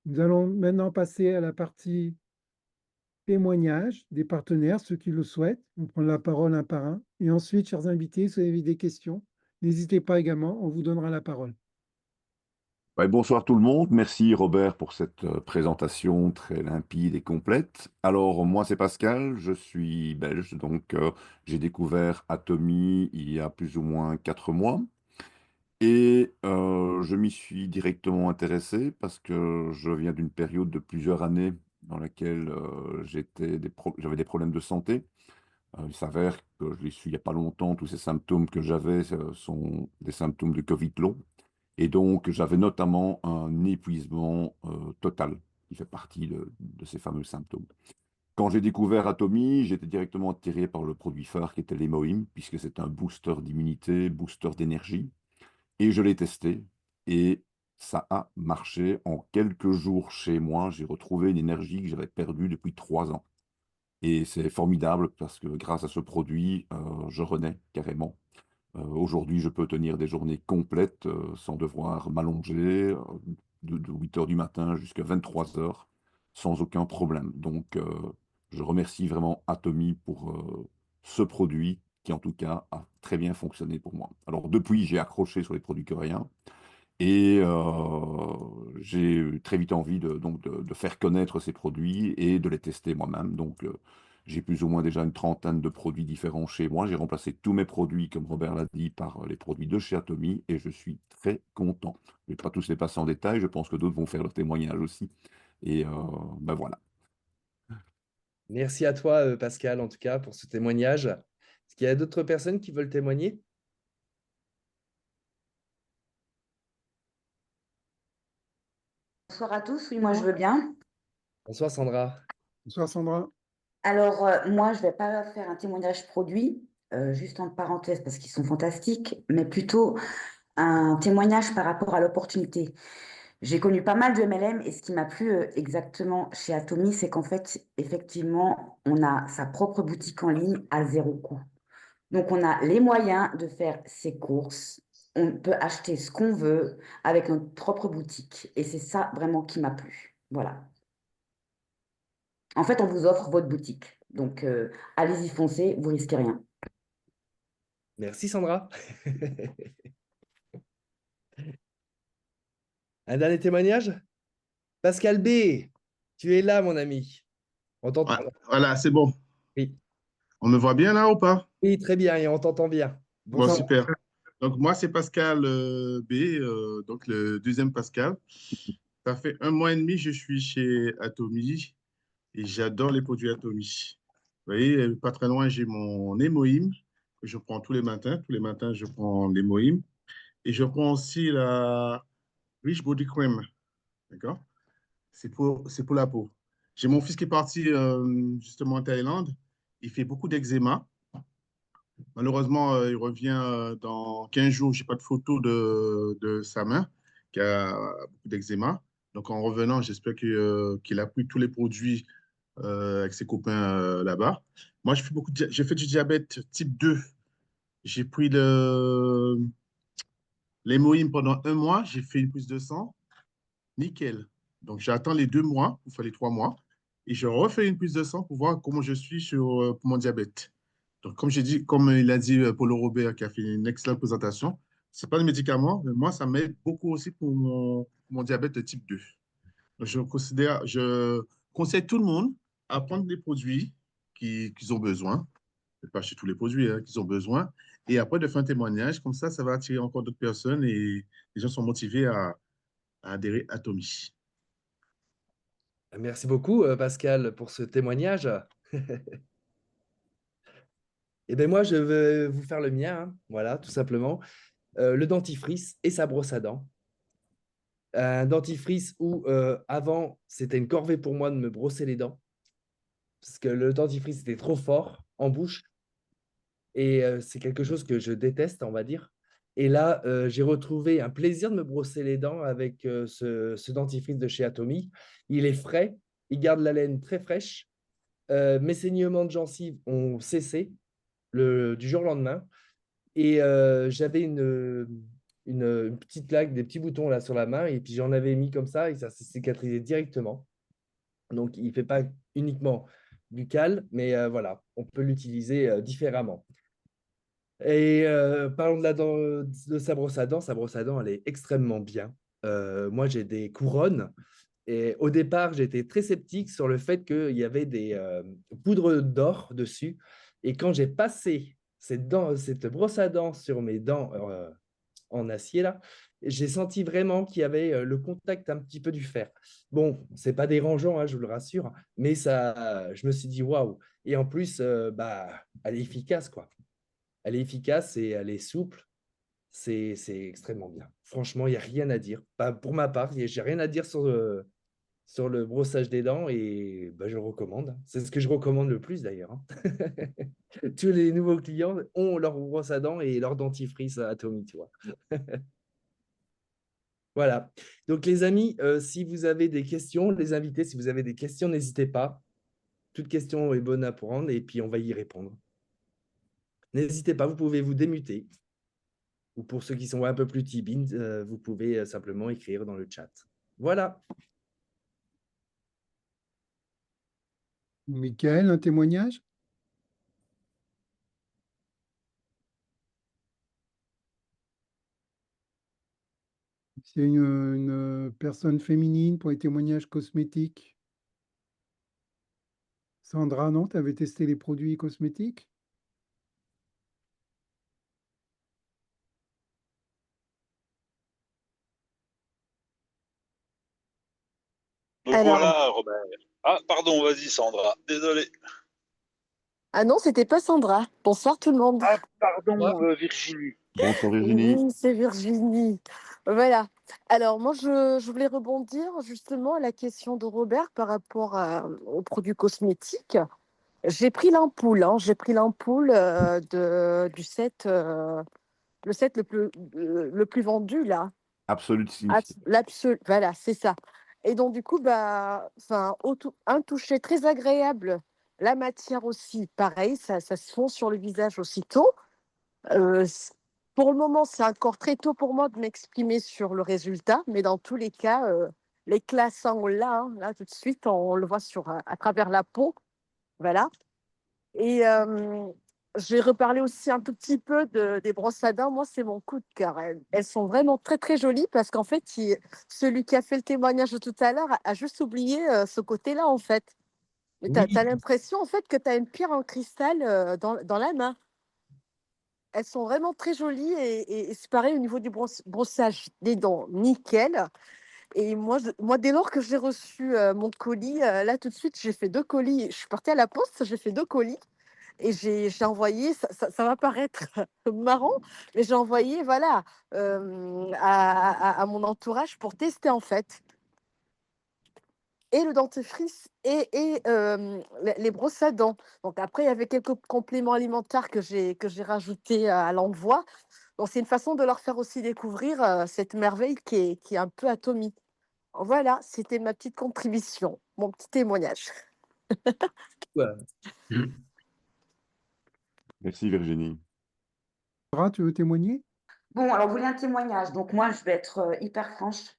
Nous allons maintenant passer à la partie témoignages des partenaires, ceux qui le souhaitent. On prend la parole un par un. Et ensuite, chers invités, si vous avez des questions, n'hésitez pas également, on vous donnera la parole. Ouais, bonsoir tout le monde. Merci Robert pour cette présentation très limpide et complète. Alors moi c'est Pascal, je suis belge, donc j'ai découvert Atomy il y a plus ou moins 4 mois et je m'y suis directement intéressé parce que je viens d'une période de plusieurs années dans laquelle j'avais des problèmes de santé. Il s'avère que je l'ai su il n'y a pas longtemps, tous ces symptômes que j'avais sont des symptômes de Covid long. Et donc, j'avais notamment un épuisement total, qui fait partie de ces fameux symptômes. Quand j'ai découvert Atomy, j'étais directement attiré par le produit phare qui était l'hémoïne, puisque c'est un booster d'immunité, booster d'énergie. Et je l'ai testé, et ça a marché. En quelques jours chez moi, j'ai retrouvé une énergie que j'avais perdue depuis 3 ans. Et c'est formidable parce que grâce à ce produit, je renais carrément. Aujourd'hui, je peux tenir des journées complètes sans devoir m'allonger de 8 heures du matin jusqu'à 23 heures sans aucun problème. Donc, je remercie vraiment Atomy pour ce produit qui, en tout cas, a très bien fonctionné pour moi. Alors, depuis, j'ai accroché sur les produits coréens et j'ai eu très vite envie de faire connaître ces produits et de les tester moi-même. Donc, j'ai plus ou moins déjà une trentaine de produits différents chez moi. J'ai remplacé tous mes produits, comme Robert l'a dit, par les produits de chez Atomy et je suis très content. Je ne vais pas tous les passer en détail. Je pense que d'autres vont faire leur témoignage aussi. Et ben voilà. Merci à toi, Pascal, en tout cas, pour ce témoignage. Est-ce qu'il y a d'autres personnes qui veulent témoigner? Bonsoir à tous, oui, moi je veux bien. Bonsoir, Sandra. Bonsoir Sandra. Alors, moi je ne vais pas faire un témoignage produit, juste en parenthèse parce qu'ils sont fantastiques, mais plutôt un témoignage par rapport à l'opportunité. J'ai connu pas mal de MLM et ce qui m'a plu exactement chez Atomy, c'est qu'en fait, effectivement, on a sa propre boutique en ligne à zéro coût. Donc, on a les moyens de faire ses courses. On peut acheter ce qu'on veut avec notre propre boutique. Et c'est ça vraiment qui m'a plu. Voilà. En fait, on vous offre votre boutique. Donc, allez-y, foncez, vous risquez rien. Merci, Sandra. Un dernier témoignage? Pascal B, tu es là, mon ami. On Ouais, t'entend. voilà, c'est bon. Oui. On me voit bien là ou pas? Oui, très bien, et on t'entend bien. Bon, Bonsoir. super. Donc, moi, c'est Pascal B, donc le deuxième Pascal. Ça fait 1 mois et demi que je suis chez Atomy et j'adore les produits Atomy. Vous voyez, pas très loin, j'ai mon Hémoïm que je prends tous les matins. Tous les matins, je prends l'Hémoïm. Et je prends aussi la Rich Body Cream. D'accord? C'est pour la peau. J'ai mon fils qui est parti justement en Thaïlande. Il fait beaucoup d'eczéma. Malheureusement, il revient dans 15 jours. Je n'ai pas de photo de sa main qui a beaucoup d'eczéma. Donc, en revenant, j'espère qu'il a pris tous les produits avec ses copains là-bas. Moi, j'ai fait du diabète type 2. J'ai pris l'hémoïne pendant 1 mois. J'ai fait une prise de sang. Nickel. Donc, j'attends les 2 mois, il faut les 3 mois. Et je refais une prise de sang pour voir comment je suis pour mon diabète. Donc, comme j'ai dit, comme il a dit Paulo Robert, qui a fait une excellente présentation, ce n'est pas le médicament, mais moi, ça m'aide beaucoup aussi pour mon diabète de type 2. Donc, je conseille tout le monde à prendre des produits qu'ils ont besoin, pas chez tous les produits qu'ils ont besoin, et après de faire un témoignage, comme ça va attirer encore d'autres personnes et les gens sont motivés à adhérer à Tommy. Merci beaucoup, Pascal, pour ce témoignage. Et bien moi, je vais vous faire le mien, hein. Voilà, tout simplement. Le dentifrice et sa brosse à dents. Un dentifrice où, avant, c'était une corvée pour moi de me brosser les dents, parce que le dentifrice était trop fort en bouche, et c'est quelque chose que je déteste, on va dire. Et là, j'ai retrouvé un plaisir de me brosser les dents avec ce dentifrice de chez Atomy. Il est frais, il garde la laine très fraîche. Mes saignements de gencives ont cessé du jour au lendemain. Et j'avais une petite plaque, des petits boutons là sur la main, et puis j'en avais mis comme ça, et ça s'est cicatrisé directement. Donc, il ne fait pas uniquement buccal, mais voilà, on peut l'utiliser différemment. Et parlons de sa brosse à dents. Sa brosse à dents, elle est extrêmement bien. Moi, j'ai des couronnes. Et au départ, j'étais très sceptique sur le fait qu'il y avait des poudres d'or dessus. Et quand j'ai passé cette brosse à dents sur mes dents en acier, là, j'ai senti vraiment qu'il y avait le contact un petit peu du fer. Bon, c'est pas dérangeant, hein, je vous le rassure, mais ça, je me suis dit waouh. Et en plus, elle est efficace, quoi. Elle est efficace et elle est souple. C'est extrêmement bien. Franchement, il n'y a rien à dire. Pour ma part, j'ai rien à dire sur le brossage des dents, et je le recommande. C'est ce que je recommande le plus d'ailleurs, hein. Tous les nouveaux clients ont leur brosse à dents et leur dentifrice Atomy, tu vois. Voilà. Donc les amis, si vous avez des questions, les invités, si vous avez des questions, n'hésitez pas. Toute question est bonne à prendre et puis on va y répondre. N'hésitez pas, vous pouvez vous démuter. Ou pour ceux qui sont un peu plus timides, vous pouvez simplement écrire dans le chat. Voilà. Michael, un témoignage? C'est une personne féminine pour les témoignages cosmétiques. Sandra, non, tu avais testé les produits cosmétiques? Me Alors, voilà, Robert. Ah, pardon, vas-y, Sandra. Désolé. ah non, c'était pas Sandra. Bonsoir tout le monde. Ah, pardon, Virginie. Bonsoir Virginie. Oui, c'est Virginie. Voilà. Alors, moi, je voulais rebondir justement à la question de Robert par rapport aux produits cosmétiques. J'ai pris l'ampoule, hein. J'ai pris l'ampoule du set, le set le plus vendu là. Absolute Symphony. Voilà, c'est ça. Et donc, du coup, un toucher très agréable. La matière aussi, pareil, ça se fond sur le visage aussitôt. Pour le moment, c'est encore très tôt pour moi de m'exprimer sur le résultat, mais dans tous les cas, l'éclat sont là, hein. Là, tout de suite, on le voit à travers la peau. Voilà. Et j'ai reparlé aussi un tout petit peu des brosses à dents. Moi, c'est mon coup de cœur. Elles sont vraiment très, très jolies parce qu'en fait, celui qui a fait le témoignage de tout à l'heure a juste oublié ce côté-là, en fait. Mais tu Oui, as l'impression, en fait, que tu as une pierre en cristal dans la main. Elles sont vraiment très jolies et c'est pareil au niveau du brossage des dents, nickel. Et moi, dès lors que j'ai reçu mon colis, là, tout de suite, j'ai fait 2 colis. Je suis partie à la poste, j'ai fait 2 colis. Et j'ai envoyé, ça va paraître marrant, mais j'ai envoyé voilà, à mon entourage pour tester en fait. Et le dentifrice et les brosses à dents. Donc après, il y avait quelques compléments alimentaires que j'ai rajoutés à l'envoi. Donc c'est une façon de leur faire aussi découvrir cette merveille qui est un peu Atomy. Voilà, c'était ma petite contribution, mon petit témoignage. ouais. Merci Virginie. Sandra, tu veux témoigner? Bon, alors vous voulez un témoignage. Donc moi, je vais être hyper franche.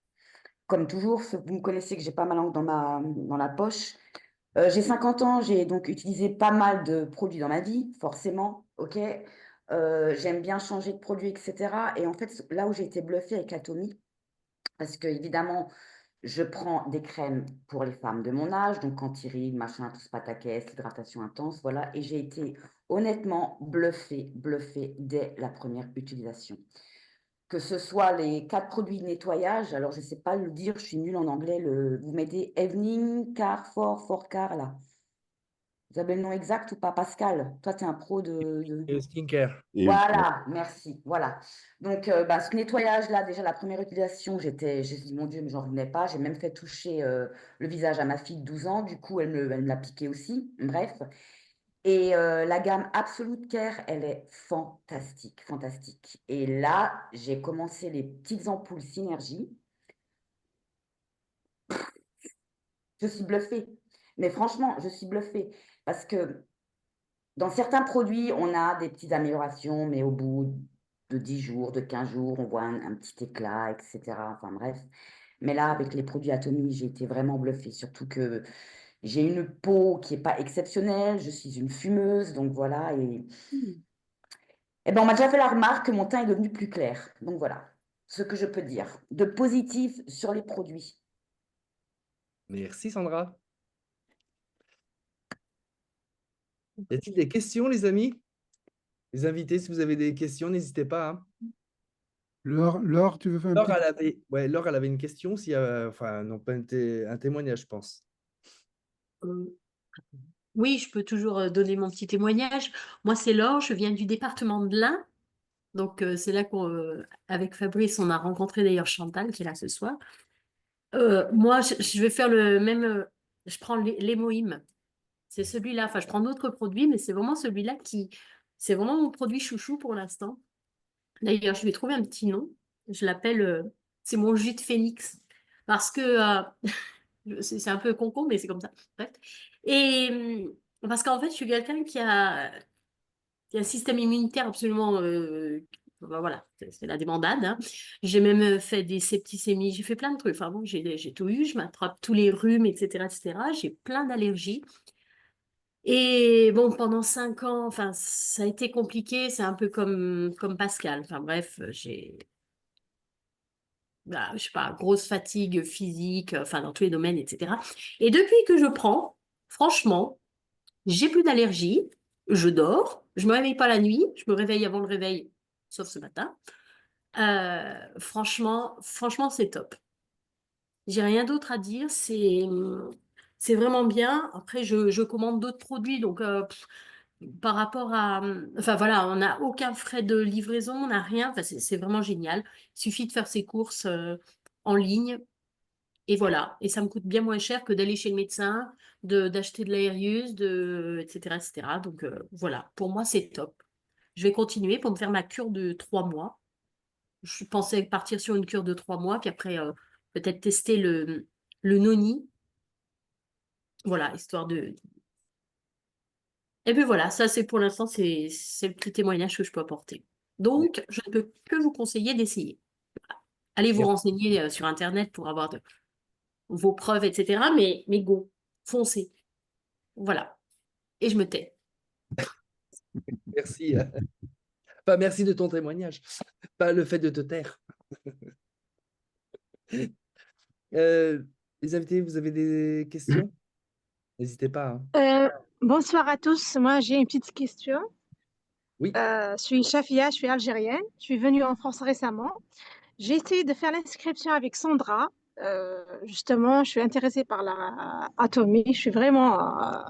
Comme toujours, vous me connaissez que j'ai pas ma langue dans la poche. J'ai 50 ans, j'ai donc utilisé pas mal de produits dans ma vie, forcément, ok. J'aime bien changer de produit, etc. Et en fait, là où j'ai été bluffée avec Atomy, parce que évidemment, je prends des crèmes pour les femmes de mon âge, donc anti-rides, machin, tout ce pataquès, hydratation intense, voilà. Et j'ai été honnêtement bluffée dès la première utilisation. Que ce soit les 4 produits de nettoyage, alors je ne sais pas le dire, je suis nulle en anglais, vous mettez Evening, Car, là. Vous avez le nom exact ou pas, Pascal? Toi, tu es un pro de... Et skincare. Et Voilà, merci, voilà. Donc, ce nettoyage-là, déjà, la première utilisation, j'ai dit, mon Dieu, mais j'en revenais pas. J'ai même fait toucher le visage à ma fille de 12 ans. Du coup, elle me l'a piqué aussi. Bref. Et la gamme Absolute Care, elle est fantastique, fantastique. Et là, j'ai commencé les petites ampoules Synergie. Je suis bluffée. Mais franchement, je suis bluffée. Parce que dans certains produits, on a des petites améliorations, mais au bout de 10 jours, de 15 jours, on voit un petit éclat, etc. Enfin bref. Mais là, avec les produits Atomy, j'ai été vraiment bluffée. Surtout que j'ai une peau qui n'est pas exceptionnelle, je suis une fumeuse, donc voilà. Et ben, on m'a déjà fait la remarque que mon teint est devenu plus clair. Donc voilà ce que je peux dire de positif sur les produits. Merci Sandra. Y a-t-il des questions, les amis? Les invités, si vous avez des questions, n'hésitez pas, hein. Laure, tu veux faire un Laure, petit... Laure, elle avait une question, enfin, non, pas un témoignage, je pense. Euh, Oui, je peux toujours donner mon petit témoignage. Moi, c'est Laure, je viens du département de l'Ain. Donc, c'est là qu'avec Fabrice, on a rencontré d'ailleurs Chantal, qui est là ce soir. Moi, je vais faire le même. Je prends l'hémoïme. C'est celui-là. Enfin, je prends d'autres produits, mais c'est vraiment celui-là qui. C'est vraiment mon produit chouchou pour l'instant. D'ailleurs, je vais trouver un petit nom. Je l'appelle. C'est mon jus de phénix. Parce que. C'est un peu con, mais c'est comme ça. Bref. Et parce qu'en fait, je suis quelqu'un qui a un système immunitaire absolument. Ben voilà, c'est la débandade, hein. J'ai même fait des septicémies, j'ai fait plein de trucs. Enfin bon, j'ai tout eu, je m'attrape tous les rhumes, etc., etc. J'ai plein d'allergies. Et bon, pendant 5 ans, enfin, ça a été compliqué. C'est un peu comme Pascal. Enfin bref, je sais pas, grosse fatigue physique, enfin dans tous les domaines, etc. Et depuis que je prends, franchement, j'ai plus d'allergie, je dors, je me réveille pas la nuit, je me réveille avant le réveil, sauf ce matin. Franchement, c'est top. J'ai rien d'autre à dire, c'est vraiment bien. Après, je commande d'autres produits, donc par rapport à, enfin voilà, on n'a aucun frais de livraison, on n'a rien. Enfin, c'est vraiment génial. Il suffit de faire ses courses en ligne. Et voilà, et ça me coûte bien moins cher que d'aller chez le médecin, d'acheter de l'aérius, etc., etc. Donc voilà, pour moi, c'est top. Je vais continuer pour me faire ma cure de 3 mois. Je pensais partir sur une cure de 3 mois, puis après, peut-être tester le noni. Voilà, histoire de... Et puis voilà, ça, c'est pour l'instant, c'est le petit témoignage que je peux apporter. Donc, je ne peux que vous conseiller d'essayer. Voilà. Allez vous renseigner sur Internet pour avoir vos preuves, etc. Mais go, foncez. Voilà. Et je me tais. Merci. Pas merci de ton témoignage, pas le fait de te taire. Les invités, vous avez des questions? N'hésitez pas, hein. Bonsoir à tous. Moi, j'ai une petite question. Oui. Je suis Shafia, je suis algérienne. Je suis venue en France récemment. J'ai essayé de faire l'inscription avec Sandra. Justement, je suis intéressée par la Atomy. Je suis vraiment,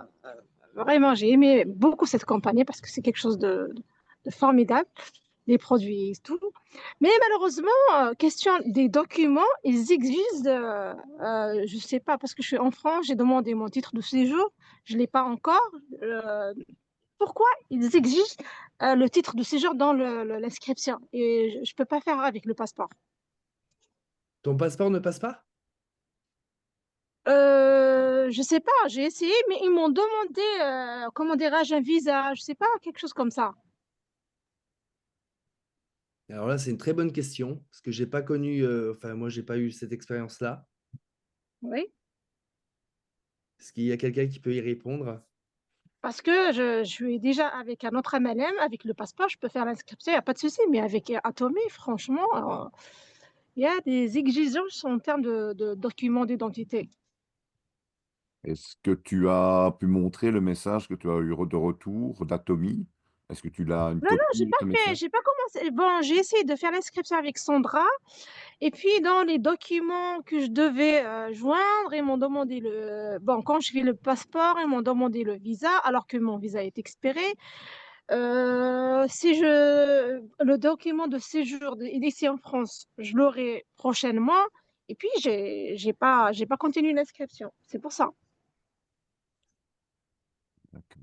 j'ai aimé beaucoup cette compagnie parce que c'est quelque chose de formidable, les produits et tout. Mais malheureusement, question des documents, ils exigent, je ne sais pas, parce que je suis en France, j'ai demandé mon titre de séjour, je ne l'ai pas encore. Euh, Pourquoi ils exigent le titre de séjour dans l'inscription? Et je ne peux pas faire avec le passeport. Ton passeport ne passe pas? Je sais pas, j'ai essayé, mais ils m'ont demandé, comment dirais-je, un visa, je sais pas, quelque chose comme ça. Alors là, c'est une très bonne question, parce que j'ai pas connu, enfin moi, j'ai pas eu cette expérience-là. Oui. Est-ce qu'il y a quelqu'un qui peut y répondre? Parce que je suis déjà avec un autre MLM, avec le passeport, je peux faire l'inscription, il n'y a pas de souci. Mais avec Atomy, franchement, il y a des exigences en termes de documents d'identité. Est-ce que tu as pu montrer le message que tu as eu de retour d'Atomy? Est-ce que tu l'as une Non, non, copie de ce message? j'ai pas commencé. Bon, j'ai essayé de faire l'inscription avec Sandra. Et puis, dans les documents que je devais joindre, ils m'ont demandé Bon, quand je fais le passeport, ils m'ont demandé le visa, alors que mon visa est expiré. Si le document de séjour ici en France, je l'aurai prochainement. Et puis, j'ai pas continué l'inscription. C'est pour ça. D'accord.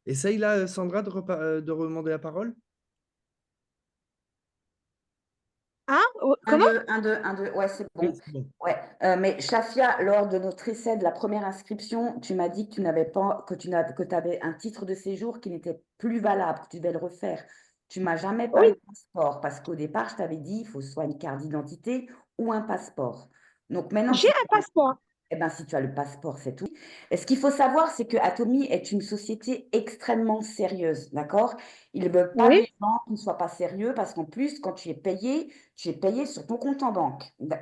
Essaye là, Sandra, de demander la parole. Hein? Un, Comment? 2, 1, 2, 1, 2. Ouais, c'est bon. Oui, c'est bon. Ouais. Mais Shafia, lors de notre essai de la première inscription, tu m'as dit que tu n'avais pas, que avais un titre de séjour qui n'était plus valable, que tu devais le refaire. Tu m'as jamais Oui, parlé de passeport parce qu'au départ, je t'avais dit, il faut soit une carte d'identité ou un passeport. Donc maintenant, j'ai un passeport. eh ben, si tu as le passeport, c'est tout. Et ce qu'il faut savoir, c'est que Atomy est une société extrêmement sérieuse, d'accord? Ils ne veulent pas Oui, des gens qui ne soient pas sérieux parce qu'en plus, quand tu es payé sur ton compte en banque. oui,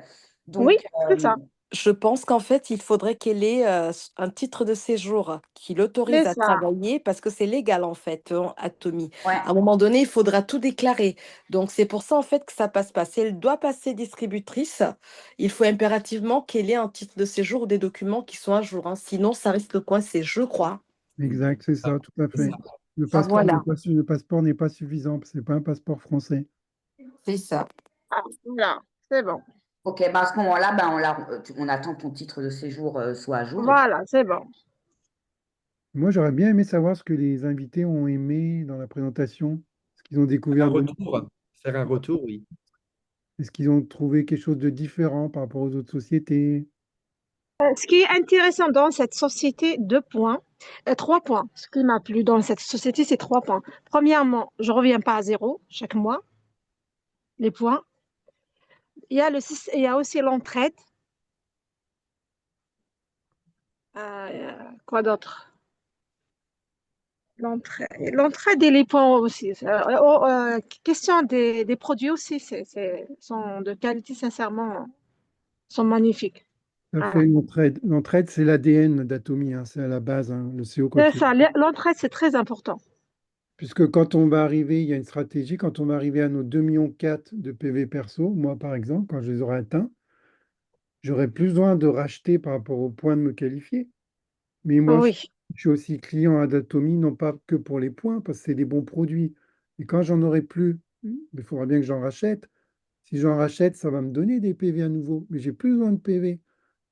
Donc, c'est ça. Je pense qu'en fait, il faudrait qu'elle ait un titre de séjour qui l'autorise C'est à ça. travailler parce que c'est légal en fait, Atomy. ouais, À un moment donné, il faudra tout déclarer. Donc c'est pour ça en fait que ça passe pas. Si elle doit passer distributrice, il faut impérativement qu'elle ait un titre de séjour ou des documents qui sont à jour, hein. Sinon, ça risque de coincer, je crois. Exact, c'est ça, tout à C'est fait. ça. Le Ah, passeport voilà, le passeport n'est pas suffisant, parce que c'est pas un passeport français. c'est ça. Ah, voilà, c'est bon. ok, ben à ce moment-là, ben on attend que ton titre de séjour soit à jour. Et puis, Voilà, c'est bon. Moi, j'aurais bien aimé savoir ce que les invités ont aimé dans la présentation, ce qu'ils ont Un découvert de retour, faire un retour, oui. est-ce qu'ils ont trouvé quelque chose de différent par rapport aux autres sociétés? Ce qui est intéressant dans cette société, 2 points, 3 points. Ce qui m'a plu dans cette société, c'est 3 points. Premièrement, je ne reviens pas à zéro chaque mois, les points. Il y a aussi l'entraide. Quoi d'autre? L'entraide et les points aussi. Question des produits aussi, sont de qualité, sincèrement, sont magnifiques. Ça Voilà. fait l'entraide. L'entraide, c'est l'ADN d'Atomy, hein, c'est à la base, hein, le CO C'est côté. ça, l'entraide, c'est très important. Puisque quand on va arriver, il y a une stratégie, quand on va arriver à nos 2,4 millions de PV perso, moi par exemple, quand je les aurai atteints, j'aurai plus besoin de racheter par rapport au point de me qualifier. Mais moi, Oui, je suis aussi client à Datomy, non pas que pour les points, parce que c'est des bons produits. Et quand j'en aurai plus, il faudra bien que j'en rachète. Si j'en rachète, ça va me donner des PV à nouveau, mais j'ai plus besoin de PV.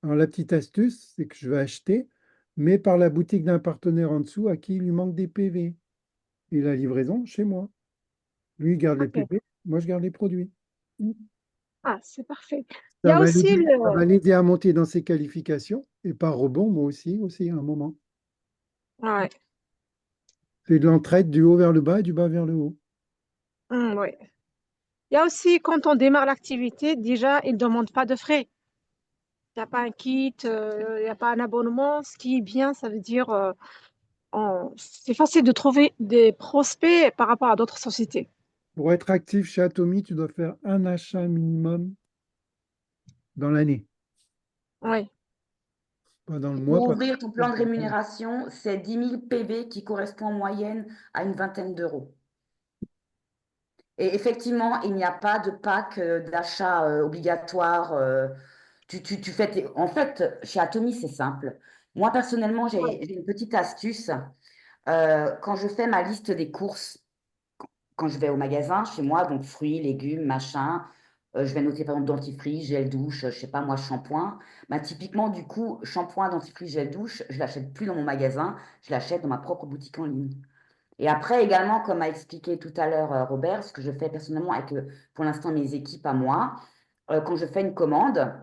Alors la petite astuce, c'est que je vais acheter, mais par la boutique d'un partenaire en dessous à qui il lui manque des PV. Et la livraison chez moi. Lui, il garde les ok. PV, moi, je garde les produits. Ah, c'est parfait. Il y a aussi Ça va l'aider à monter dans ses qualifications, et par rebond, moi aussi, à un moment. ouais, C'est de l'entraide du haut vers le bas et du bas vers le haut. ouais. Il y a aussi, quand on démarre l'activité, déjà, ils ne demandent pas de frais. Il n'y a pas un kit, il n'y a pas un abonnement. Ce qui est bien, ça veut dire c'est facile de trouver des prospects par rapport à d'autres sociétés. Pour être actif chez Atomy, tu dois faire un achat minimum dans l'année. Oui, Pas dans le mois, pour pas ouvrir ton plan de rémunération, c'est 10 000 PV qui correspond en moyenne à une vingtaine d'euros. Et effectivement, il n'y a pas de pack d'achat obligatoire. Tu fais En fait, chez Atomy, c'est simple. Moi, personnellement, j'ai une petite astuce. Quand je fais ma liste des courses, quand je vais au magasin, chez moi, donc fruits, légumes, machin, je vais noter par exemple dentifrice, gel douche, je sais pas moi, shampoing. Bah, typiquement, du coup, shampoing, dentifrice, gel douche, je l'achète plus dans mon magasin, je l'achète dans ma propre boutique en ligne. Et après, également, comme a expliqué tout à l'heure Robert, ce que je fais personnellement avec, pour l'instant, mes équipes à moi, quand je fais une commande,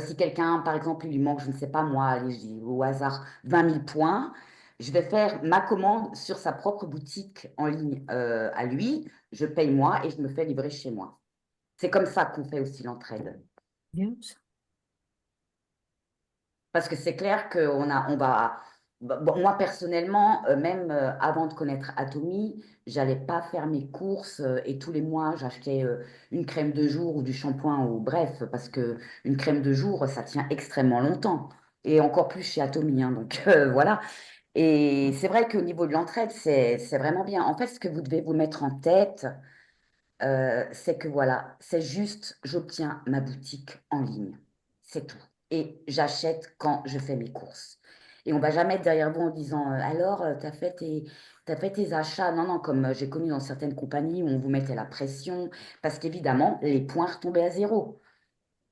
si quelqu'un, par exemple, il lui manque, je ne sais pas moi, allez, je dis au hasard 20 000 points, je vais faire ma commande sur sa propre boutique en ligne à lui, je paye moi et je me fais livrer chez moi. C'est comme ça qu'on fait aussi l'entraide. Bien, ça. Parce que c'est clair on va. Bon, moi, personnellement, même avant de connaître Atomy, j'allais pas faire mes courses et tous les mois, j'achetais une crème de jour ou du shampoing ou bref, parce que une crème de jour, ça tient extrêmement longtemps. Et encore plus chez Atomy, hein, donc voilà. Et c'est vrai qu'au niveau de l'entraide, c'est vraiment bien. En fait, ce que vous devez vous mettre en tête, c'est que voilà, c'est juste, j'obtiens ma boutique en ligne. C'est tout. Et j'achète quand je fais mes courses. Et on va jamais être derrière vous en disant, alors, t'as fait tes achats. Non, non, comme j'ai connu dans certaines compagnies où on vous mettait la pression, parce qu'évidemment, les points retombaient à zéro.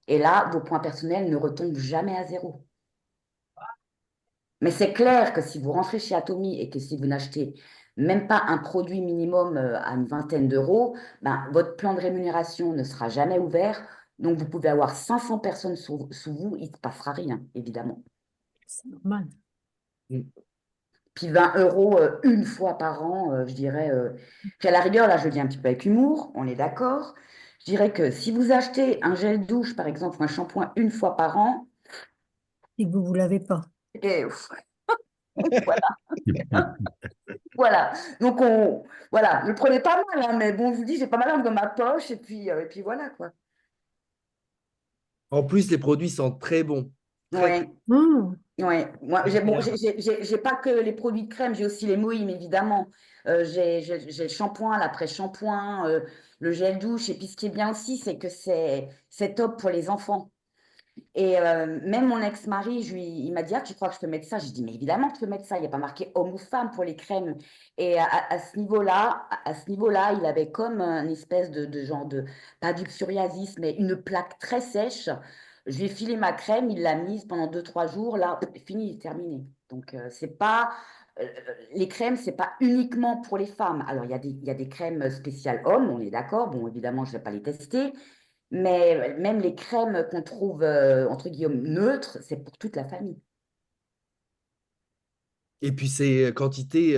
Et là, vos points personnels ne retombent jamais à zéro. Mais c'est clair que si vous rentrez chez Atomy et que si vous n'achetez même pas un produit minimum à une vingtaine d'euros, ben, votre plan de rémunération ne sera jamais ouvert. Donc, vous pouvez avoir 500 personnes sous vous, il ne se passera rien, évidemment. C'est normal. Puis 20 euros une fois par an, je dirais. Puis à la rigueur, là, je le dis un petit peu avec humour, on est d'accord. Je dirais que si vous achetez un gel douche, par exemple, ou un shampoing une fois par an, Et que vous ne l'avez pas. et voilà. Voilà. Donc, voilà, ne le prenez pas mal, hein, mais bon, je vous dis, j'ai pas mal dans ma poche, et puis voilà, quoi. En plus, les produits sont très bons. Très, Ouais. Mmh. Ouais, moi, j'ai pas que les produits de crème, j'ai aussi les Moïm, évidemment. J'ai le shampoing, l'après-shampoing, le gel douche. Et puis, ce qui est bien aussi, c'est que c'est top pour les enfants. Et même mon ex-mari, il m'a dit, ah, tu crois que je peux mettre ça? J'ai dit, mais évidemment que tu peux mettre ça. Il n'y a pas marqué homme ou femme pour les crèmes. Et à ce niveau-là, il avait comme une espèce de genre de, pas du psoriasis, mais une plaque très sèche. Je lui ai filé ma crème, il l'a mise pendant 2, 3 jours. Là, fini, terminé. Donc, c'est pas, les crèmes, c'est pas uniquement pour les femmes. Alors, il y a des crèmes spéciales hommes, on est d'accord. Bon, évidemment, je ne vais pas les tester. Mais même les crèmes qu'on trouve, entre guillemets, neutres, c'est pour toute la famille. Et puis, c'est quantité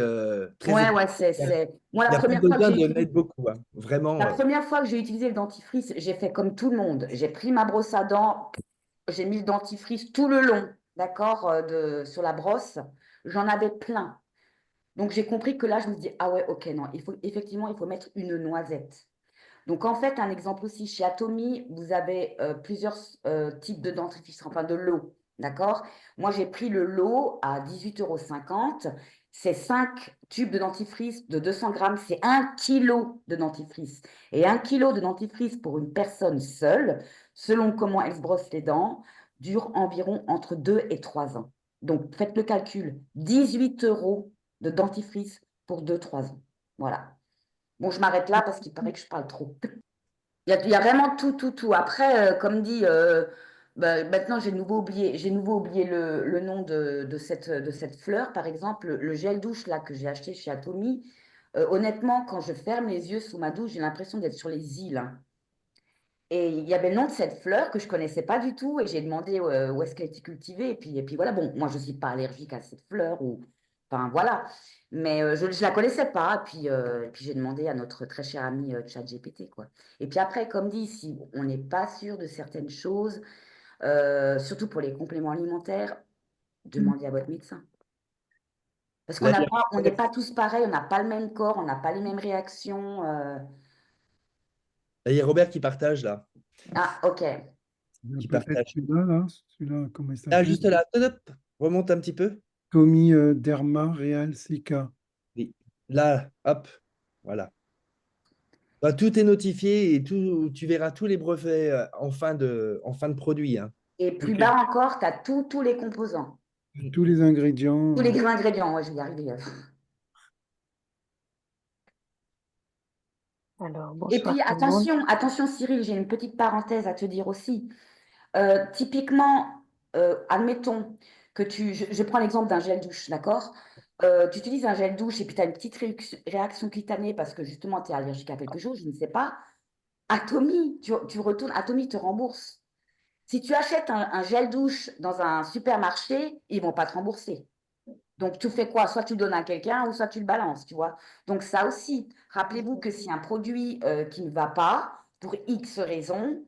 très Ouais, élevée. ouais, Moi, Il n'y a pas besoin de mettre beaucoup, hein. Vraiment. la première fois que j'ai utilisé le dentifrice, j'ai fait comme tout le monde. J'ai pris ma brosse à dents, j'ai mis le dentifrice tout le long, d'accord, sur la brosse. J'en avais plein. Donc, j'ai compris que là, je me dis, ah ouais, ok, non, effectivement, il faut mettre une noisette. Donc, en fait, un exemple aussi, chez Atomy, vous avez plusieurs types de dentifrice, enfin de lot, d'accord? Moi, j'ai pris le lot à 18,50 €. C'est 5 tubes de dentifrice de 200 grammes, c'est 1 kilo de dentifrice. Et 1 kilo de dentifrice pour une personne seule, selon comment elle se brosse les dents, dure environ entre 2 et 3 ans. Donc, faites le calcul, 18 € de dentifrice pour 2, 3 ans. Voilà. Bon, je m'arrête là parce qu'il paraît que je parle trop. Il y a vraiment tout, tout, tout. Après, comme dit, bah, maintenant j'ai de nouveau oublié le nom de cette fleur, par exemple, le gel douche là que j'ai acheté chez Atomy. Honnêtement, quand je ferme les yeux sous ma douche, j'ai l'impression d'être sur les îles, hein. Et il y avait le nom de cette fleur que je connaissais pas du tout et j'ai demandé où est-ce qu'elle était cultivée. Et puis voilà, bon, moi je suis pas allergique à cette fleur ou, enfin voilà, mais je ne la connaissais pas. Et puis j'ai demandé à notre très cher ami ChatGPT, quoi. Et puis après, comme dit, si on n'est pas sûr de certaines choses, surtout pour les compléments alimentaires, demandez à votre médecin. Parce qu'on Là, on n'est pas tous pareils, on n'a pas le même corps, on n'a pas les mêmes réactions. il y a Robert qui partage là. Ah, ok. Qui Peut-être partage. celui-là, comment il Là, s'appelle? juste là. Hop, remonte un petit peu. Tommy Derma Real Sika. Oui. Là, hop, voilà. Bah, tout est notifié et tout, tu verras tous les brevets en fin de produit, hein. Et plus Ok. bas encore, tu as tous les composants, Tous les ingrédients. tous les ingrédients. Ouais, je vais y arriver. Alors, Et bonsoir puis, tout le monde. attention Cyril, j'ai une petite parenthèse à te dire aussi. Typiquement, admettons que je prends l'exemple d'un gel douche, d'accord? Tu utilises un gel douche et puis tu as une petite réaction cutanée parce que justement tu es allergique à quelque chose, je ne sais pas. Atomy, tu retournes, Atomy te rembourse. Si tu achètes un gel douche dans un supermarché, ils ne vont pas te rembourser. Donc, tu fais quoi? Soit tu le donnes à quelqu'un ou soit tu le balances, tu vois. Donc, ça aussi, rappelez-vous que si un produit qui ne va pas, pour X raisons,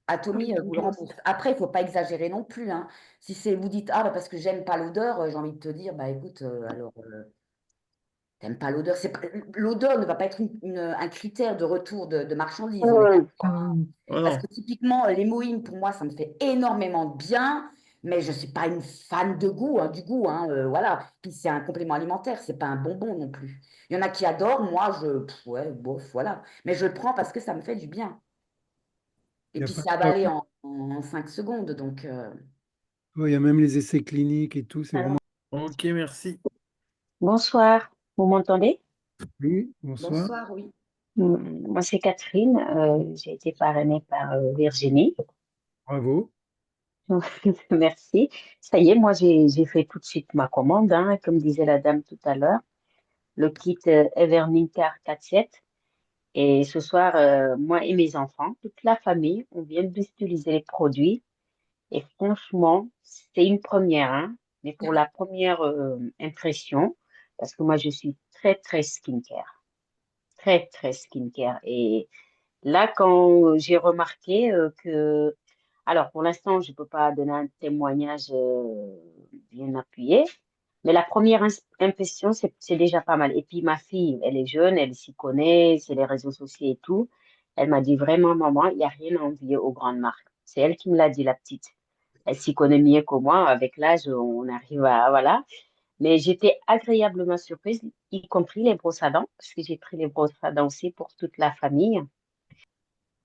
Atomy vous le rembourse. Après, il ne faut pas exagérer non plus, hein. Si vous dites, ah, bah, parce que j'aime pas l'odeur, j'ai envie de te dire, bah écoute, alors, t'aimes pas l'odeur. L'odeur ne va pas être un critère de retour de marchandises. On est d'accord, hein. Oh Parce non. que typiquement, les moïnes, pour moi, ça me fait énormément de bien, mais je ne suis pas une fan de goût, hein, du goût, hein, voilà. Puis c'est un complément alimentaire, c'est pas un bonbon non plus. Il y en a qui adorent, moi, ouais, bof, voilà. Mais je le prends parce que ça me fait du bien. Il Et y a puis pas c'est avalé en 5 secondes, donc Ouais, il y a même les essais cliniques et tout. C'est Alors, vraiment. Ok, merci. bonsoir, vous m'entendez? Oui, bonsoir. bonsoir, oui. Moi, c'est Catherine. J'ai été parrainée par Virginie. Bravo. Merci. Ça y est, moi, j'ai fait tout de suite ma commande, hein, comme disait la dame tout à l'heure. le kit Evernicare 4-7. Et ce soir, moi et mes enfants, toute la famille, on vient d'utiliser les produits. Et franchement, c'est une première, hein, mais pour la première impression, parce que moi, je suis très, très skincare. Très, très skincare. Et là, quand j'ai remarqué que... Alors, pour l'instant, je ne peux pas donner un témoignage bien appuyé, mais la première impression, c'est déjà pas mal. Et puis, ma fille, elle est jeune, elle s'y connaît, c'est les réseaux sociaux et tout. Elle m'a dit vraiment, maman, il n'y a rien à envier aux grandes marques. C'est elle qui me l'a dit, la petite. Elle s'y connaît mieux que moi. Avec l'âge, on arrive à... Voilà. Mais j'étais agréablement surprise, y compris les brosses à dents, parce que j'ai pris les brosses à dents aussi pour toute la famille.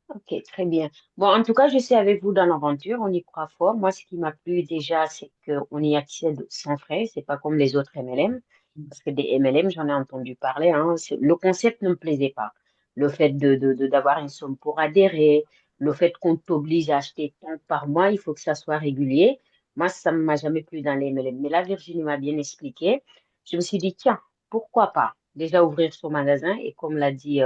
Ok, très bien. Bon, en tout cas, je suis avec vous dans l'aventure, on y croit fort. Moi, ce qui m'a plu déjà, c'est qu'on y accède sans frais, c'est pas comme les autres MLM, parce que des MLM, j'en ai entendu parler, hein. Le concept ne me plaisait pas. Le fait d'avoir une somme pour adhérer, le fait qu'on t'oblige à acheter tant par mois, il faut que ça soit régulier. Moi, ça ne m'a jamais plu dans les MLM. Mais là, Virginie m'a bien expliqué. Je me suis dit, tiens, pourquoi pas déjà ouvrir son magasin et comme l'a dit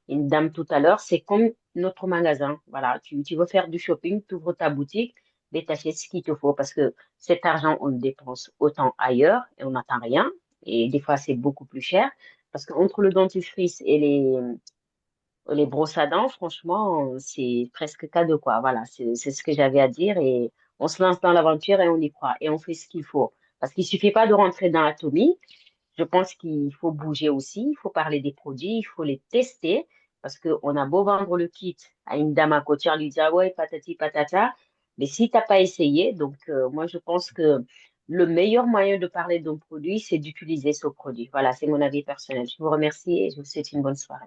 une dame tout à l'heure, c'est comme notre magasin. Voilà, tu veux faire du shopping, tu ouvres ta boutique, mais t'achètes ce qu'il te faut parce que cet argent, on le dépense autant ailleurs et on n'attend rien. Et des fois, c'est beaucoup plus cher parce qu'entre le dentifrice et les brosses à dents, franchement, c'est presque cadeau, quoi. Voilà, c'est ce que j'avais à dire et on se lance dans l'aventure et on y croit et on fait ce qu'il faut. Parce qu'il suffit pas de rentrer dans Atomy, je pense qu'il faut bouger aussi, il faut parler des produits, il faut les tester, parce qu'on a beau vendre le kit à une dame à côté, on lui dit, ah ouais, patati patata, mais si tu n'as pas essayé, donc moi je pense que le meilleur moyen de parler d'un produit, c'est d'utiliser ce produit. Voilà, c'est mon avis personnel. Je vous remercie et je vous souhaite une bonne soirée.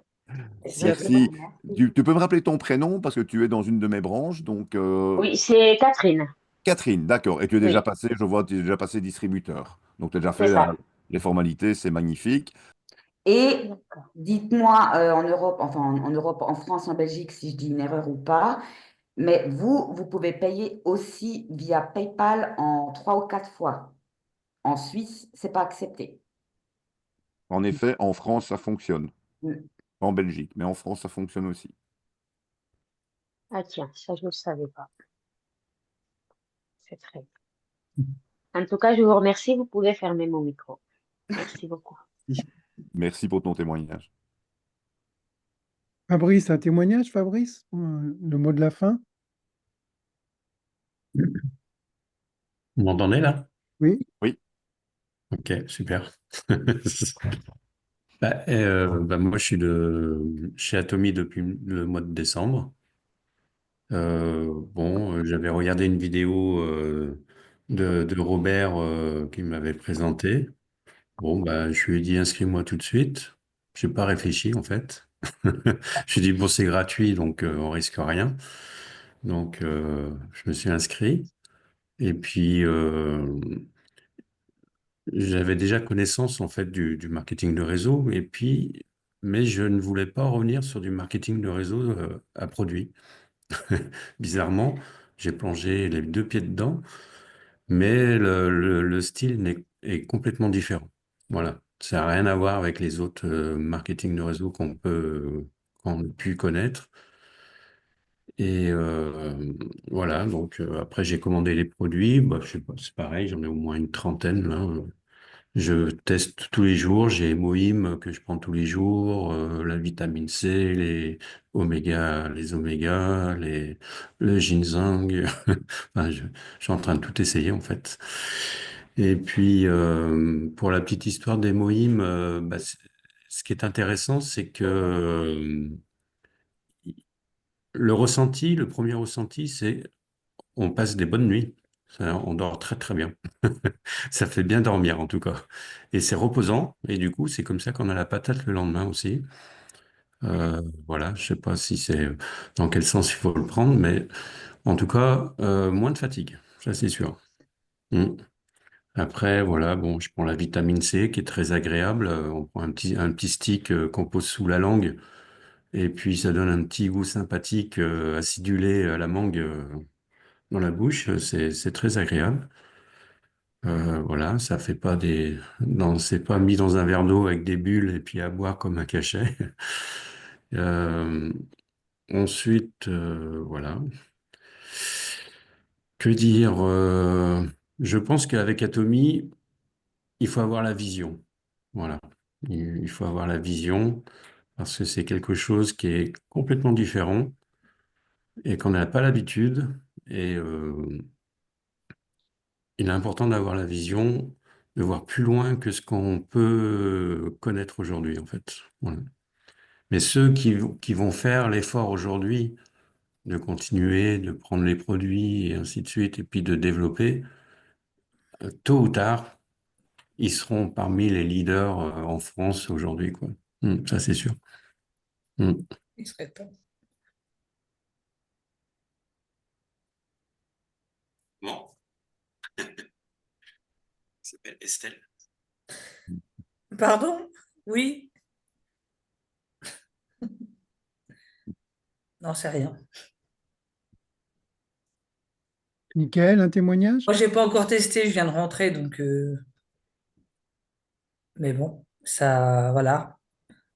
Merci à toi. Merci. Merci. Tu peux me rappeler ton prénom parce que tu es dans une de mes branches, donc Oui, c'est Catherine. Catherine, d'accord. Et tu es déjà Oui, passé, je vois, tu es déjà passé distributeur. Donc tu as déjà c'est fait ça. les formalités, c'est magnifique. Et D'accord. dites-moi en Europe, enfin en Europe, en France, en Belgique, si je dis une erreur ou pas, mais vous pouvez payer aussi via PayPal en 3 ou 4 fois. En Suisse, c'est pas accepté. En effet, en France, ça fonctionne. Mm. En Belgique, mais en France, ça fonctionne aussi. Ah tiens, ça je ne le savais pas. C'est très bien. En tout cas, je vous remercie. Vous pouvez fermer mon micro. Merci beaucoup. Merci pour ton témoignage. Fabrice, un témoignage, Fabrice? Le mot de la fin? Vous m'entendez là? Oui. Oui, Ok, super. Moi, je suis chez Atomy depuis le mois de décembre. J'avais regardé une vidéo de Robert qui m'avait présenté. Bon, bah, je lui ai dit inscris-moi tout de suite. Je n'ai pas réfléchi en fait. Je lui ai dit bon, c'est gratuit, donc on risque rien. Donc, je me suis inscrit. Et puis, j'avais déjà connaissance en fait du marketing de réseau. Mais je ne voulais pas revenir sur du marketing de réseau à produit. Bizarrement, j'ai plongé les deux pieds dedans, mais le style est complètement différent. Voilà, ça n'a rien à voir avec les autres marketing de réseau qu'on a pu connaître. Et voilà, donc après j'ai commandé les produits, bah, je sais pas, c'est pareil, j'en ai au moins une trentaine là. Je teste tous les jours, j'ai Moïm que je prends tous les jours, la vitamine C, les omégas, le ginseng. Enfin, je suis en train de tout essayer en fait. Et puis pour la petite histoire des Moïm, ce qui est intéressant, c'est que le premier ressenti, c'est on passe des bonnes nuits. On dort très très bien. Ça fait bien dormir en tout cas. Et c'est reposant. Et du coup, c'est comme ça qu'on a la patate le lendemain aussi. Voilà, je sais pas si c'est dans quel sens il faut le prendre, mais en tout cas, moins de fatigue, ça c'est sûr. Mm. Après, voilà, bon, je prends la vitamine C qui est très agréable. On prend un petit stick qu'on pose sous la langue et puis ça donne un petit goût sympathique, acidulé à la mangue dans la bouche. C'est très agréable. Voilà, ça fait pas c'est pas mis dans un verre d'eau avec des bulles et puis à boire comme un cachet. Euh, Ensuite, voilà. Que dire? Je pense qu'avec Atomy, il faut avoir la vision. Voilà. Il faut avoir la vision parce que c'est quelque chose qui est complètement différent et qu'on n'a pas l'habitude. Et il est important d'avoir la vision, de voir plus loin que ce qu'on peut connaître aujourd'hui, en fait. Voilà. Mais ceux qui vont faire l'effort aujourd'hui de continuer, de prendre les produits et ainsi de suite, et puis de développer, tôt ou tard, ils seront parmi les leaders en France aujourd'hui, quoi. Ça, c'est sûr. Mm. Il serait temps. Bon, s'appelle Estelle. Pardon? Oui? Non, c'est rien. Michael, un témoignage? Moi, j'ai pas encore testé, je viens de rentrer, donc mais bon, ça, voilà.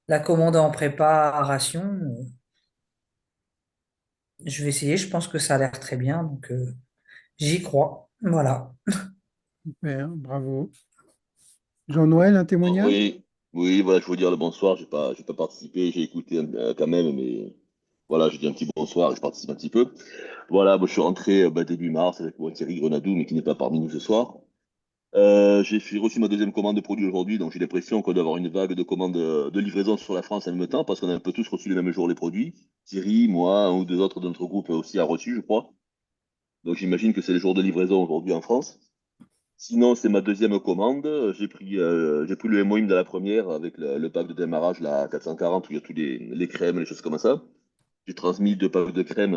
La commande est en préparation. Je vais essayer, je pense que ça a l'air très bien, donc j'y crois. Voilà. Super, bravo. Jean-Noël, un témoignage? Oui, oui, voilà, je veux dire le bonsoir. J'ai pas participé, j'ai écouté quand même, mais voilà, je dis un petit bonsoir et je participe un petit peu. Voilà, moi, je suis rentré début mars avec mon Thierry Grenadou, mais qui n'est pas parmi nous ce soir. Reçu ma deuxième commande de produit aujourd'hui, donc j'ai l'impression qu'on doit avoir une vague de commandes de livraison sur la France en même temps, parce qu'on a un peu tous reçu les mêmes jours les produits. Thierry, moi, un ou deux autres de notre groupe aussi a reçu, je crois. Donc j'imagine que c'est les jours de livraison aujourd'hui en France. Sinon, c'est ma deuxième commande. J'ai pris le MOIM de la première avec le pack de démarrage, la 440, où il y a tous les crèmes, les choses comme ça. J'ai transmis deux packs de crème.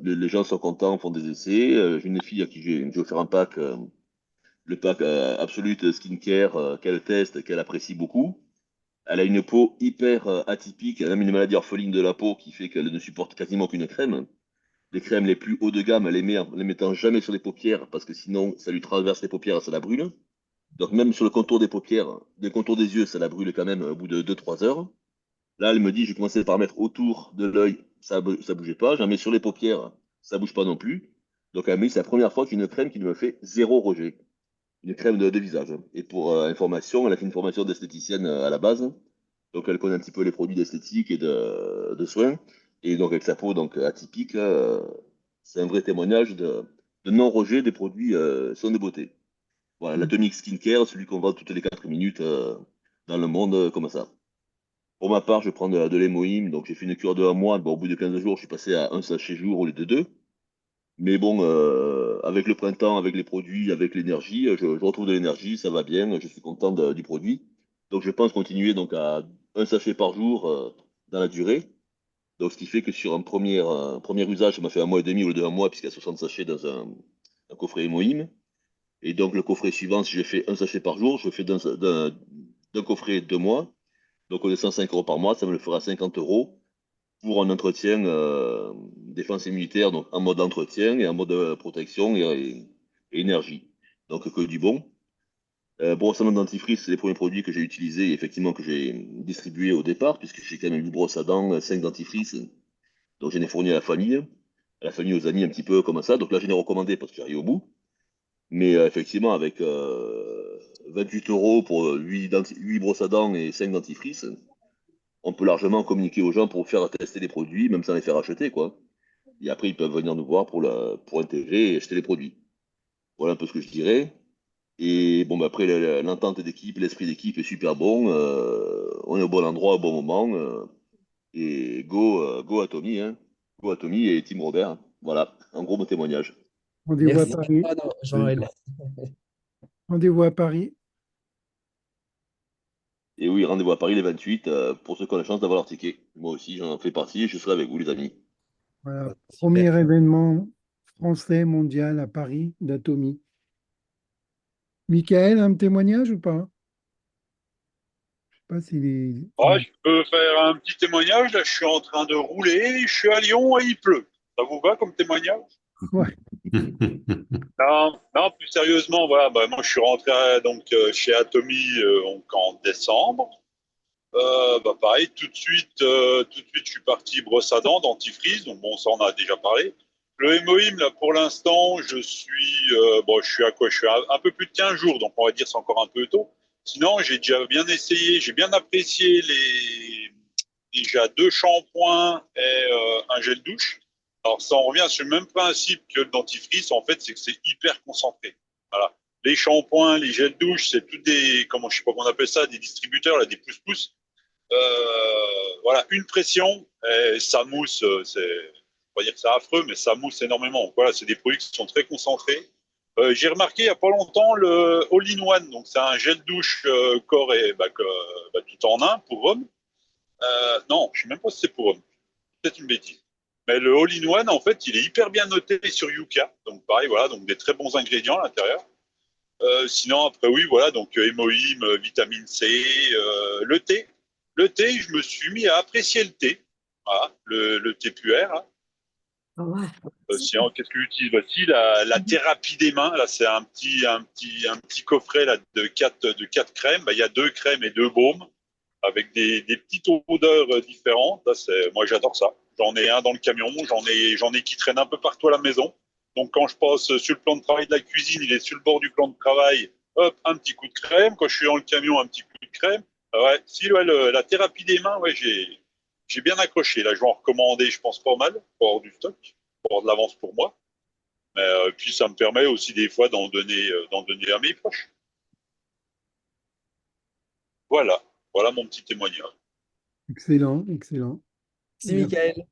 Les gens sont contents, font des essais. J'ai une fille à qui j'ai offert un pack, le pack Absolute Skincare, qu'elle teste, qu'elle apprécie beaucoup. Elle a une peau hyper atypique, elle a même une maladie orpheline de la peau qui fait qu'elle ne supporte quasiment qu'une crème. Les crèmes les plus haut de gamme, elle les met en les mettant jamais sur les paupières parce que sinon ça lui traverse les paupières et ça la brûle. Donc même sur le contour des paupières, le contour des yeux, ça la brûle quand même au bout de 2-3 heures. Là, elle me dit, j'ai commencé par mettre autour de l'œil, ça bougeait pas. J'en mets sur les paupières, ça bouge pas non plus. Donc elle me dit, c'est la première fois qu'une crème qui me fait zéro rejet. Une crème de visage. Et pour information, elle a fait une formation d'esthéticienne à la base. Donc elle connaît un petit peu les produits d'esthétique et de soins. Et donc avec sa peau donc, atypique, c'est un vrai témoignage de non-rejet des produits soins de beauté. Voilà, l'Atomic Skincare, celui qu'on vend toutes les 4 minutes dans le monde, comme ça. Pour ma part, je prends de l'hémoïne, donc j'ai fait une cure de 1 mois. Bon, au bout de 15 jours, je suis passé à un sachet jour au lieu de deux. Mais bon, avec le printemps, avec les produits, avec l'énergie, je retrouve de l'énergie, ça va bien, je suis content du produit. Donc je pense continuer donc à un sachet par jour dans la durée. Donc ce qui fait que sur un premier usage, ça m'a fait 1 mois et demi au lieu de 1 mois, puisqu'il y a 60 sachets dans un coffret hémoïne. Et donc, le coffret suivant, si je fais un sachet par jour, je fais d'un coffret 2 mois. Donc, on est 105 euros par mois, ça me le fera 50 euros pour un entretien défense immunitaire, donc en mode entretien et en mode protection et énergie. Donc, que du bon. Brosse à dents dentifrice, c'est les premiers produits que j'ai utilisés et effectivement que j'ai distribués au départ, puisque j'ai quand même une brosse à dents, 5 dentifrices, donc j'en ai fourni à la famille, aux amis, un petit peu comme ça. Donc là, j'en ai recommandé parce que j'arrive au bout. Mais effectivement, avec 28 euros pour 8 brosses à dents et 5 dentifrices, on peut largement communiquer aux gens pour faire tester les produits, même sans les faire acheter, quoi. Et après, ils peuvent venir nous voir pour intégrer et acheter les produits. Voilà un peu ce que je dirais. Et bon, bah, après, l'entente d'équipe, l'esprit d'équipe est super bon. On est au bon endroit au bon moment. Et go à Tommy, hein. Go à Tommy et Team Robert, hein. Voilà, en gros, mon témoignage. Rendez-vous à Merci, Paris. Jean-Noël. Rendez-vous à Paris. Et oui, rendez-vous à Paris les 28 pour ceux qui ont la chance d'avoir leur ticket. Moi aussi, j'en fais partie et je serai avec vous, les amis. Voilà, Super. premier événement français mondial à Paris d'Atomy. Michael, un témoignage ou pas? Je sais pas s'il est. Ouais, je peux faire un petit témoignage. Là, je suis en train de rouler. Je suis à Lyon et il pleut. Ça vous va comme témoignage? Ouais, Non, non, plus sérieusement, voilà, bah, moi je suis rentré chez Atomy donc, en décembre. Bah, pareil, tout de suite, je suis parti brosse à dents, dentifrice. Donc bon, ça on a déjà parlé. Le hémoïme, là, pour l'instant, je suis à quoi? Je suis à un peu plus de 15 jours, donc on va dire c'est encore un peu tôt. Sinon, j'ai déjà bien essayé, j'ai bien apprécié déjà deux shampoings et un gel douche. Alors ça, on revient sur le même principe que le dentifrice, en fait, c'est que c'est hyper concentré. Voilà. Les shampoings, les gels douche, c'est tous je sais pas comment on appelle ça, des distributeurs, là, des pouces-pouces. Voilà, une pression, et ça mousse, on va dire que c'est affreux, mais ça mousse énormément. Voilà, c'est des produits qui sont très concentrés. J'ai remarqué il n'y a pas longtemps le All-in-One, donc c'est un gel douche corps et tout en un pour homme. Non, je ne sais même pas si c'est pour homme, peut-être une bêtise. Mais le All-in-One, en fait, il est hyper bien noté sur Yuka, donc pareil, voilà, donc des très bons ingrédients à l'intérieur. Sinon, après, oui, voilà, donc hémoïme, vitamine C, le thé. Le thé, je me suis mis à apprécier le thé. Voilà, le thé puer. Hein. Ouais. Sinon, qu'est-ce que j'utilise? Voici la thérapie des mains. Là, c'est un petit coffret là, de quatre crèmes. Bah, il y a deux crèmes et deux baumes avec des petites odeurs différentes. Là, moi, j'adore ça. J'en ai un dans le camion, j'en ai qui traînent un peu partout à la maison. Donc, quand je passe sur le plan de travail de la cuisine, il est sur le bord du plan de travail, hop, un petit coup de crème. Quand je suis dans le camion, un petit coup de crème. Ouais, si, ouais, la thérapie des mains, ouais, j'ai bien accroché. Là, je vais en recommander, je pense, pas mal pour avoir du stock, pour avoir de l'avance pour moi. Mais puis, ça me permet aussi des fois d'en donner à mes proches. Voilà, voilà mon petit témoignage. Excellent, excellent. Si, Merci. Michael.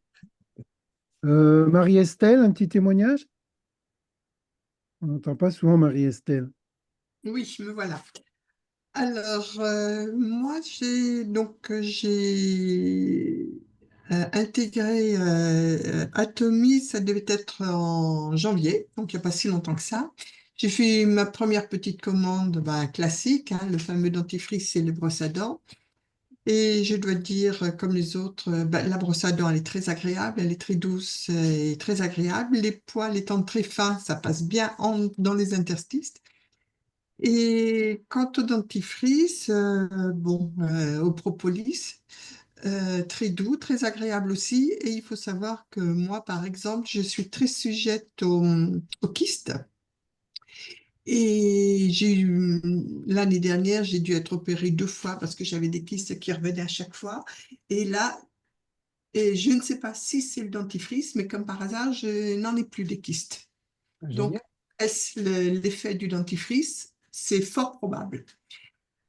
Marie-Estelle, un petit témoignage? On n'entend pas souvent Marie-Estelle. Oui, me voilà. Alors, moi, j'ai intégré Atomy, ça devait être en janvier, donc il n'y a pas si longtemps que ça. J'ai fait ma première petite commande classique, hein, le fameux dentifrice et les brosses à dents. Et je dois dire, comme les autres, la brosse à dents, elle est très agréable, elle est très douce et très agréable. Les poils étant très fins, ça passe bien dans les interstices. Et quant au dentifrice, au propolis, très doux, très agréable aussi. Et il faut savoir que moi, par exemple, je suis très sujette aux kystes. Et l'année dernière, j'ai dû être opérée 2 fois parce que j'avais des kystes qui revenaient à chaque fois. Et là, je ne sais pas si c'est le dentifrice, mais comme par hasard, je n'en ai plus des kystes. Donc, Génial. est-ce l'effet du dentifrice? C'est fort probable.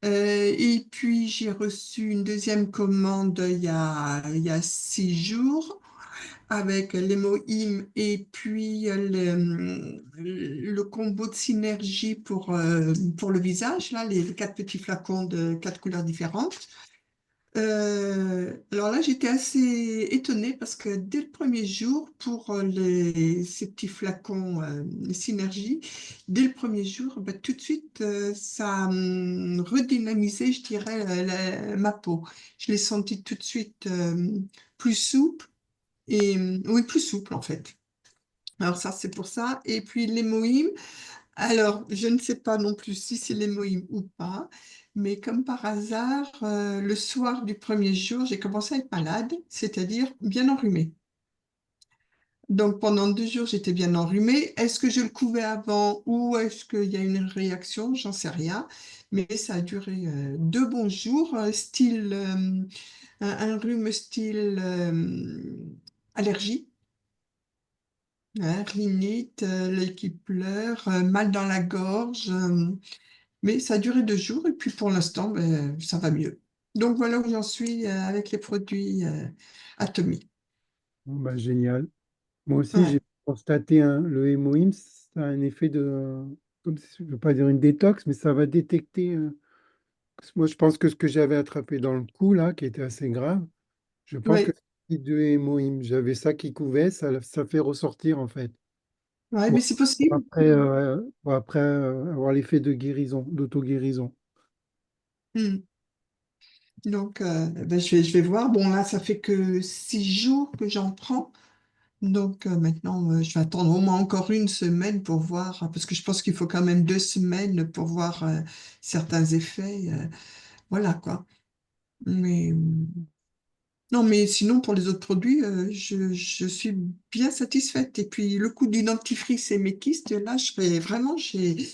Et puis, j'ai reçu une deuxième commande il y a 6 jours avec l'hémoïme et puis le combo de synergie pour le visage, là, les 4 petits flacons de 4 couleurs différentes. Alors là, j'étais assez étonnée parce que dès le premier jour, pour ces petits flacons Synergie, dès le premier jour, tout de suite, ça a redynamisé, je dirais, ma peau. Je l'ai senti tout de suite plus souple et oui, plus souple en fait. Alors ça, c'est pour ça. Et puis l'hémoïme, alors, je ne sais pas non plus si c'est l'hémoïme ou pas, mais comme par hasard, le soir du premier jour, j'ai commencé à être malade, c'est-à-dire bien enrhumée. Donc pendant 2 jours, j'étais bien enrhumée. Est-ce que je le couvais avant ou est-ce qu'il y a une réaction? J'en sais rien. Mais ça a duré 2 bons jours, un rhume style allergie. Hein, rhinite, l'œil qui pleure, mal dans la gorge, mais ça a duré 2 jours et puis pour l'instant, ça va mieux. Donc voilà où j'en suis avec les produits Atomy. Bon, bah, génial. Moi aussi, Ouais, j'ai constaté le hémoïme, ça a un effet je ne veux pas dire une détox, mais ça va détecter. Moi, je pense que ce que j'avais attrapé dans le cou, là, qui était assez grave, je pense que ouais, c'est du hémoïme. J'avais ça qui couvait, ça fait ressortir, en fait. ouais, Pour mais c'est possible. pour après avoir l'effet de guérison, d'auto-guérison. Hmm. Donc je vais voir. Bon, là, ça fait que 6 jours que j'en prends. Donc maintenant, je vais attendre au moins encore une semaine pour voir, parce que je pense qu'il faut quand même 2 semaines pour voir certains effets. Voilà quoi. Mais non, mais sinon, pour les autres produits, je suis bien satisfaite. Et puis, le coût du dentifrice et mes kystes, là, je,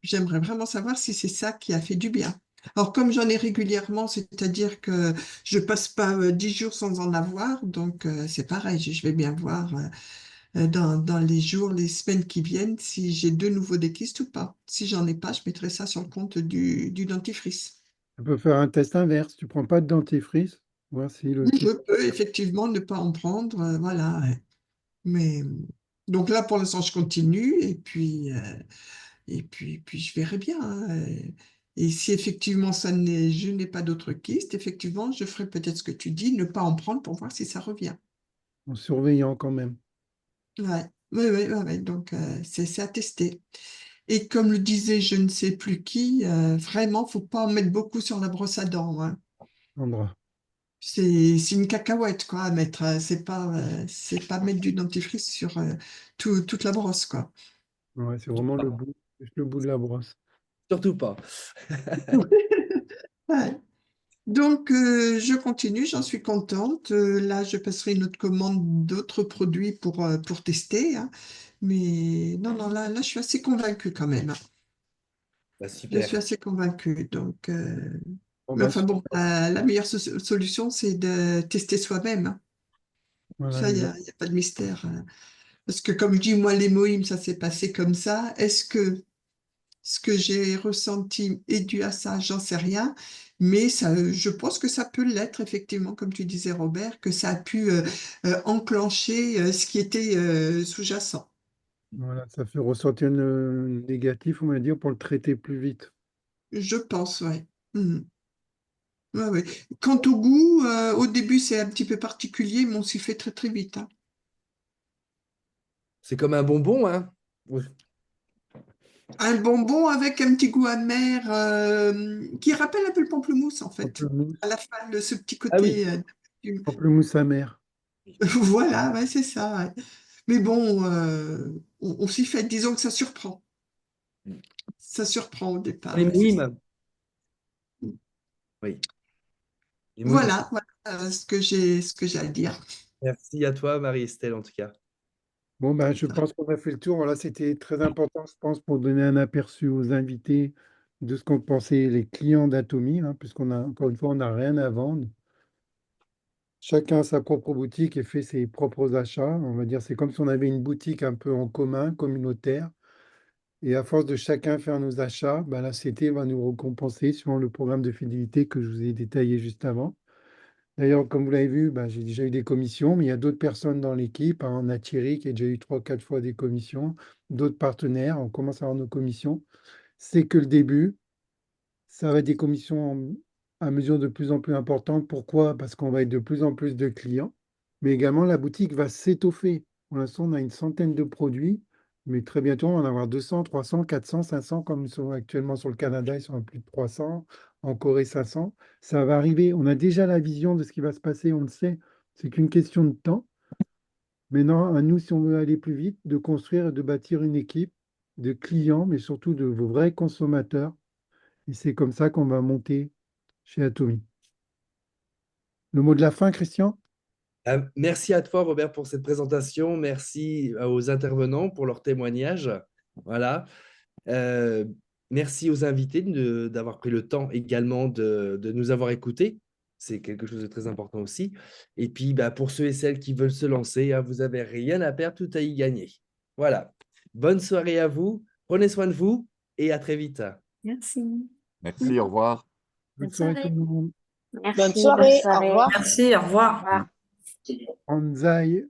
j'aimerais vraiment savoir si c'est ça qui a fait du bien. Alors, comme j'en ai régulièrement, c'est-à-dire que je passe pas 10 jours sans en avoir, donc c'est pareil, je vais bien voir dans les jours, les semaines qui viennent, si j'ai de nouveau des kystes ou pas. Si j'en ai pas, je mettrai ça sur le compte du dentifrice. Tu peux faire un test inverse. Tu prends pas de dentifrice, voir si le Je kyste. peux effectivement ne pas en prendre, voilà. Ouais. Mais donc là, pour l'instant, je continue et puis je verrai bien, hein. Et si effectivement je n'ai pas d'autres kystes, effectivement, je ferai peut-être ce que tu dis, ne pas en prendre pour voir si ça revient. En surveillant quand même. Ouais. Oui, oui, ouais, ouais. Donc c'est à tester. Et comme le disait je ne sais plus qui, vraiment, faut pas en mettre beaucoup sur la brosse à dents, hein. Sandra. C'est une cacahuète, quoi, à mettre. C'est pas mettre du dentifrice sur toute la brosse, quoi. Ouais, c'est vraiment juste le bout de la brosse. Surtout pas. Ouais. Donc, je continue, j'en suis contente. Là, je passerai une autre commande d'autres produits pour tester, hein. Mais non, non, là, je suis assez convaincue quand même, hein. Bah, Je super. suis assez convaincue. Donc, Bon, mais ben, enfin bon, la meilleure solution, c'est de tester soi-même, hein. voilà, Ça, il n'y a pas de mystère, hein. Parce que comme je dis, moi, l'hémoïme, ça s'est passé comme ça. Est-ce que ce que j'ai ressenti est dû à ça? J'en sais rien. Mais ça, je pense que ça peut l'être, effectivement, comme tu disais, Robert, que ça a pu enclencher ce qui était sous-jacent. voilà, ça fait ressortir le négatif, on va dire, pour le traiter plus vite. Je pense, ouais. Mhm. Ouais, ouais. Quant au goût, au début, c'est un petit peu particulier, mais on s'y fait très, très vite, hein. C'est comme un bonbon, hein. Oui. Un bonbon avec un petit goût amer qui rappelle un peu le pamplemousse, en fait. Pamplemousse, À la fin, ce petit Ah oui. côté. pamplemousse amer. Voilà, ouais, c'est ça, ouais. Mais bon, on s'y fait. Disons que ça surprend. Ça surprend au départ, Les ouais, c'est ça. moules. Oui. Les moules. Voilà, voilà ce que j'ai à dire. Merci à toi, Marie-Estelle, en tout cas. Bon, ben, je pense qu'on a fait le tour. Voilà, c'était très important, je pense, pour donner un aperçu aux invités de ce qu'ont pensé les clients d'Atomy, hein, puisqu'on a, encore une fois, on n'a rien à vendre. Chacun a sa propre boutique et fait ses propres achats. On va dire, c'est comme si on avait une boutique un peu en commun, communautaire. Et à force de chacun faire nos achats, ben, la CT va nous récompenser suivant le programme de fidélité que je vous ai détaillé juste avant. D'ailleurs, comme vous l'avez vu, ben, j'ai déjà eu des commissions, mais il y a d'autres personnes dans l'équipe, hein. On a Thierry qui a déjà eu 3, 4 fois des commissions, d'autres partenaires, on commence à avoir nos commissions. C'est que le début, ça va être des commissions à mesure de plus en plus importantes. Pourquoi? Parce qu'on va être de plus en plus de clients, mais également la boutique va s'étoffer. Pour l'instant, on a une centaine de produits, mais très bientôt, on va en avoir 200, 300, 400, 500, comme ils sont actuellement sur le Canada, ils sont à plus de 300, en Corée 500. Ça va arriver, on a déjà la vision de ce qui va se passer, on le sait, c'est qu'une question de temps. Maintenant, à nous, si on veut aller plus vite, de construire et de bâtir une équipe de clients, mais surtout de vos vrais consommateurs. Et c'est comme ça qu'on va monter chez Atomy. Le mot de la fin, Christian? Merci à toi, Robert, pour cette présentation. Merci aux intervenants pour leur témoignage. Voilà. Euh, Merci aux invités d'avoir pris le temps également de nous avoir écoutés. C'est quelque chose de très important aussi. Et puis, bah, pour ceux et celles qui veulent se lancer, hein, vous n'avez rien à perdre, tout à y gagner. Voilà. Bonne soirée à vous. Prenez soin de vous et à très vite. Merci. Merci, au revoir. Bonne Bonne soirée tout soirée. le monde. Merci, Bonne bonne soirée, au soirée. revoir. Merci, au Au revoir. revoir. Anzai.